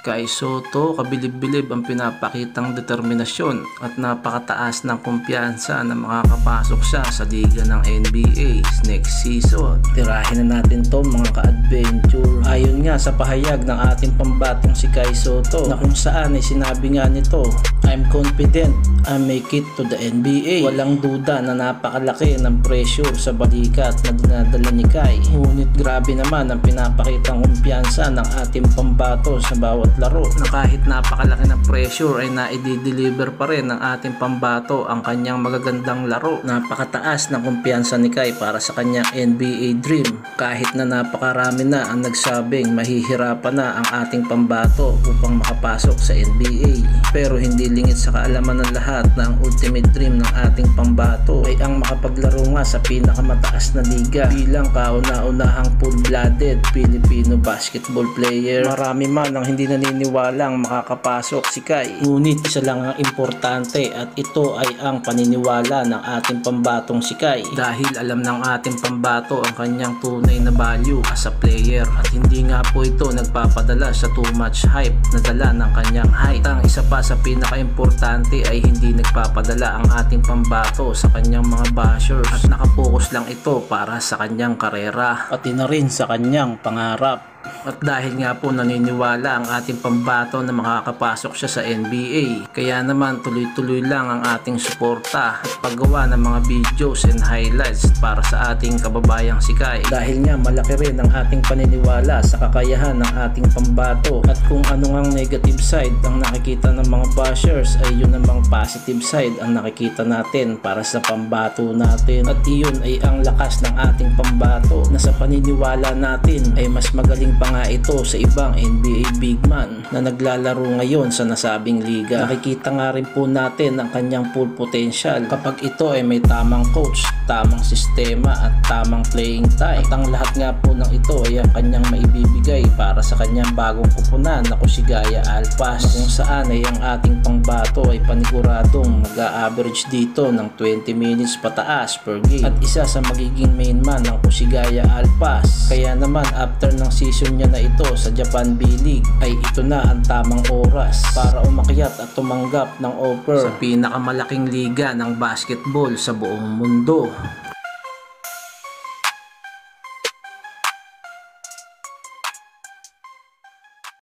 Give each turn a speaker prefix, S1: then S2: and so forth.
S1: Kay Soto, kabilib-bilib ang pinapakitang determinasyon at napakataas ng kumpiyansa na makakapasok siya sa liga ng NBA next season. Tirahin na natin to mga ka-adventure. Ayon nga sa pahayag ng ating pambatong si Kay Soto na kung saan ay sinabi nga nito, "I'm confident I make it to the NBA." Walang duda na napakalaki ng pressure sa balikat na dinadala ni Kay. Ngunit grabe naman ang pinapakitang kumpiyansa ng ating pambato sa bawat laro, na kahit napakalaki ng pressure ay naidi-deliver pa rin ng ating pambato ang kanyang magagandang laro. Napakataas ng kumpiyansa ni Kay para sa kanyang NBA dream, kahit na napakarami na ang nagsabing mahihirapan na ang ating pambato upang makapasok sa NBA. Pero hindi lingid sa kaalaman ng lahat na ang ultimate dream ng ating pambato ay ang makapaglaro nga sa pinakamataas na liga bilang kauna-unahang full-blooded Filipino basketball player. Marami man ang hindi naniniwalang makakapasok si Kay, ngunit isa lang ang importante at ito ay ang paniniwala ng ating pambatong si Kay, dahil alam ng ating pambato ang kanyang tunay na value as a player at hindi nga po ito nagpapadala sa too much hype na dala ng kanyang height. Ang isa pa sa pinaka-importante ay hindi nagpapadala ang ating pambato sa kanyang mga bashers at nakapokus lang ito para sa kanyang karera pati na rin sa kanyang pangarap. At dahil nga po naniniwala ang ating pambato na makakapasok siya sa NBA, kaya naman tuloy-tuloy lang ang ating suporta at paggawa ng mga videos and highlights para sa ating kababayang si Kay. Dahil nga malaki rin ang ating paniniwala sa kakayahan ng ating pambato, at kung ano ngang negative side ang nakikita ng mga bashers ay yun namang positive side ang nakikita natin para sa pambato natin. At iyon ay ang lakas ng ating pambato na sa paniniwala natin ay mas magaling pa nga ito sa ibang NBA big man na naglalaro ngayon sa nasabing liga. Nakikita nga rin po natin ang kanyang full potential kapag ito ay may tamang coach, tamang sistema at tamang playing time. At ang lahat nga po ng ito ay ang kanyang maibibigay para sa kanyang bagong kupunan na Kusigaya Alpas, na kung saan ay ang ating pangbato ay paniguradong mag-a-average dito ng 20 minutes pataas per game at isa sa magiging main man ng Kusigaya Alpas. Kaya naman after ng season niya na ito sa Japan B-League ay ito na ang tamang oras para umakyat at tumanggap ng offer sa pinakamalaking liga ng basketball sa buong mundo.